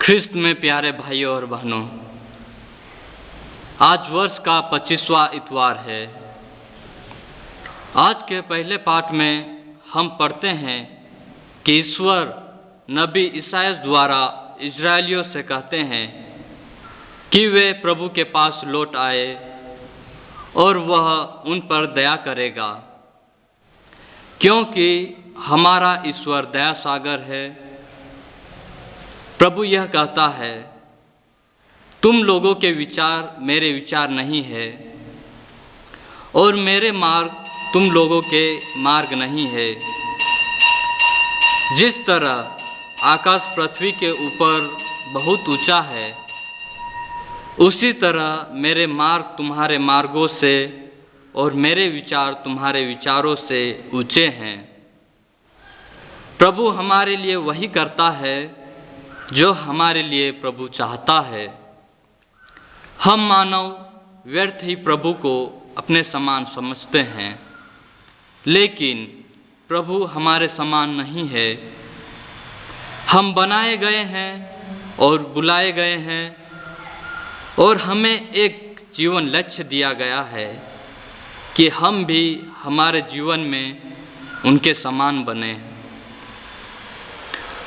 ख्रिस्त में प्यारे भाइयों और बहनों, आज वर्ष का 25वां इतवार है। आज के पहले पाठ में हम पढ़ते हैं कि ईश्वर नबी ईसायाह द्वारा इजरायलियों से कहते हैं कि वे प्रभु के पास लौट आए और वह उन पर दया करेगा, क्योंकि हमारा ईश्वर दया सागर है। प्रभु यह कहता है, तुम लोगों के विचार मेरे विचार नहीं है और मेरे मार्ग तुम लोगों के मार्ग नहीं है। जिस तरह आकाश पृथ्वी के ऊपर बहुत ऊंचा है, उसी तरह मेरे मार्ग तुम्हारे मार्गों से और मेरे विचार तुम्हारे विचारों से ऊंचे हैं। प्रभु हमारे लिए वही करता है जो हमारे लिए प्रभु चाहता है। हम मानव व्यर्थ ही प्रभु को अपने समान समझते हैं, लेकिन प्रभु हमारे समान नहीं है। हम बनाए गए हैं और बुलाए गए हैं और हमें एक जीवन लक्ष्य दिया गया है कि हम भी हमारे जीवन में उनके समान बने।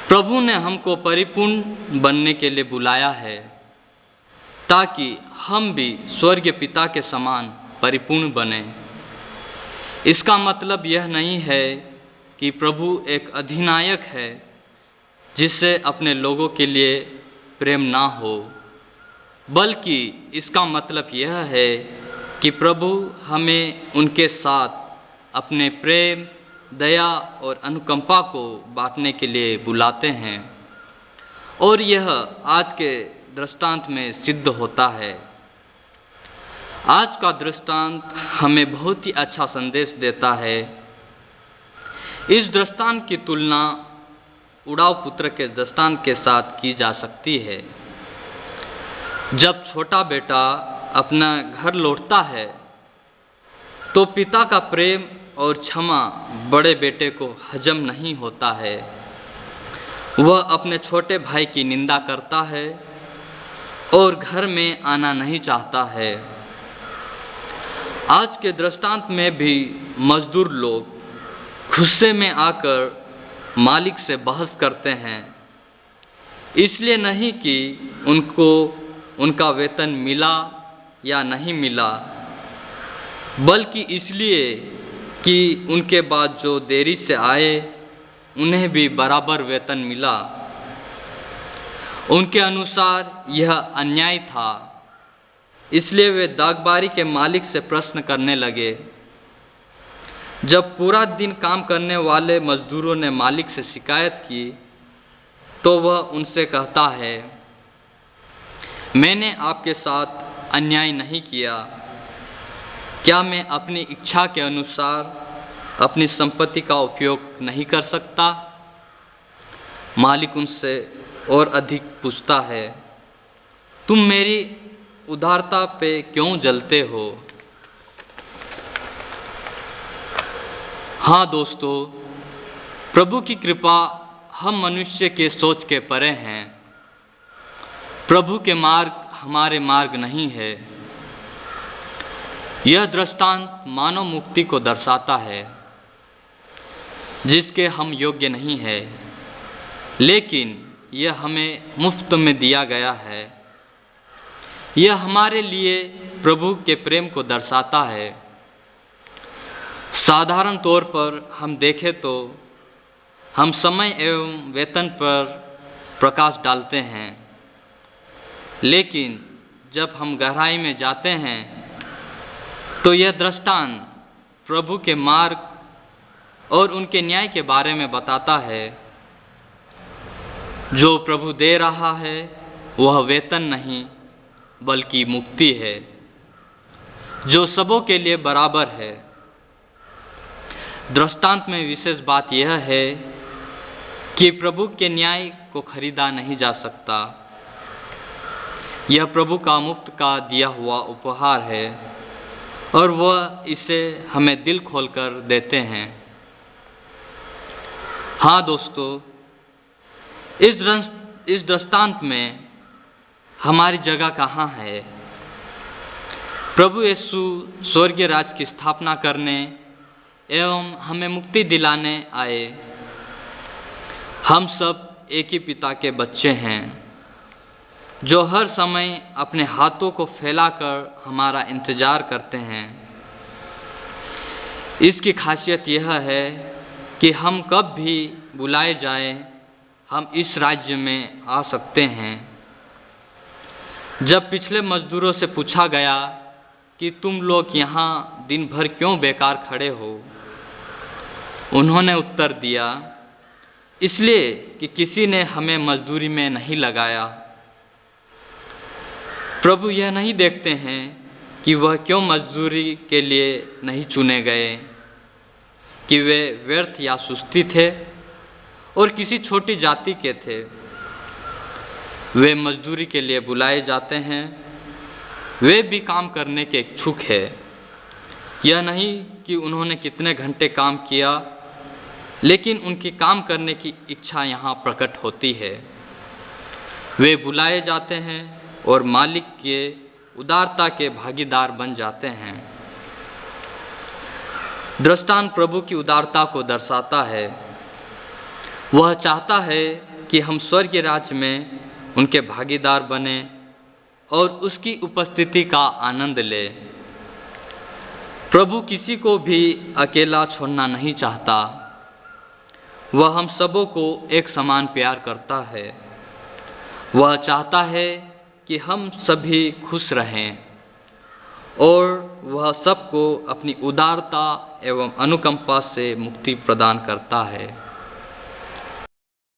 प्रभु ने हमको परिपूर्ण बनने के लिए बुलाया है, ताकि हम भी स्वर्गीय पिता के समान परिपूर्ण बने। इसका मतलब यह नहीं है कि प्रभु एक अधिनायक है जिससे अपने लोगों के लिए प्रेम ना हो, बल्कि इसका मतलब यह है कि प्रभु हमें उनके साथ अपने प्रेम, दया और अनुकंपा को बांटने के लिए बुलाते हैं, और यह आज के दृष्टांत में सिद्ध होता है। आज का दृष्टांत हमें बहुत ही अच्छा संदेश देता है। इस दृष्टांत की तुलना उड़ाऊ पुत्र के दृष्टांत के साथ की जा सकती है। जब छोटा बेटा अपना घर लौटता है, तो पिता का प्रेम और क्षमा बड़े बेटे को हजम नहीं होता है। वह अपने छोटे भाई की निंदा करता है और घर में आना नहीं चाहता है। आज के दृष्टांत में भी मजदूर लोग गुस्से में आकर मालिक से बहस करते हैं, इसलिए नहीं कि उनको उनका वेतन मिला या नहीं मिला, बल्कि इसलिए कि उनके बाद जो देरी से आए उन्हें भी बराबर वेतन मिला। उनके अनुसार यह अन्याय था, इसलिए वे दागबारी के मालिक से प्रश्न करने लगे। जब पूरा दिन काम करने वाले मजदूरों ने मालिक से शिकायत की, तो वह उनसे कहता है, मैंने आपके साथ अन्याय नहीं किया। क्या मैं अपनी इच्छा के अनुसार अपनी संपत्ति का उपयोग नहीं कर सकता? मालिक उनसे और अधिक पूछता है, तुम मेरी उदारता पे क्यों जलते हो? हाँ दोस्तों, प्रभु की कृपा हम मनुष्य के सोच के परे हैं। प्रभु के मार्ग हमारे मार्ग नहीं है। यह दृष्टांत मानव मुक्ति को दर्शाता है, जिसके हम योग्य नहीं है, लेकिन यह हमें मुफ्त में दिया गया है। यह हमारे लिए प्रभु के प्रेम को दर्शाता है। साधारण तौर पर हम देखें तो हम समय एवं वेतन पर प्रकाश डालते हैं, लेकिन जब हम गहराई में जाते हैं तो यह दृष्टांत प्रभु के मार्ग और उनके न्याय के बारे में बताता है। जो प्रभु दे रहा है वह वेतन नहीं, बल्कि मुक्ति है, जो सबों के लिए बराबर है। दृष्टांत में विशेष बात यह है कि प्रभु के न्याय को खरीदा नहीं जा सकता। यह प्रभु का मुफ्त का दिया हुआ उपहार है और वह इसे हमें दिल खोलकर देते हैं। हाँ दोस्तों, इस इस दृष्टांत में हमारी जगह कहाँ है? प्रभु यीशु स्वर्गीय राज्य की स्थापना करने एवं हमें मुक्ति दिलाने आए। हम सब एक ही पिता के बच्चे हैं, जो हर समय अपने हाथों को फैलाकर हमारा इंतजार करते हैं। इसकी खासियत यह है कि हम कब भी बुलाए जाएं, हम इस राज्य में आ सकते हैं। जब पिछले मजदूरों से पूछा गया कि तुम लोग यहाँ दिन भर क्यों बेकार खड़े हो, उन्होंने उत्तर दिया, इसलिए कि किसी ने हमें मजदूरी में नहीं लगाया। प्रभु यह नहीं देखते हैं कि वह क्यों मजदूरी के लिए नहीं चुने गए, कि वे व्यर्थ या सुस्ती थे और किसी छोटी जाति के थे। वे मजदूरी के लिए बुलाए जाते हैं, वे भी काम करने के इच्छुक है। यह नहीं कि उन्होंने कितने घंटे काम किया, लेकिन उनकी काम करने की इच्छा यहाँ प्रकट होती है। वे बुलाए जाते हैं और मालिक के उदारता के भागीदार बन जाते हैं। दृष्टांत प्रभु की उदारता को दर्शाता है। वह चाहता है कि हम स्वर्गीय राज्य में उनके भागीदार बने और उसकी उपस्थिति का आनंद ले। प्रभु किसी को भी अकेला छोड़ना नहीं चाहता। वह हम सबों को एक समान प्यार करता है। वह चाहता है कि हम सभी खुश रहें और वह सबको अपनी उदारता एवं अनुकंपा से मुक्ति प्रदान करता है।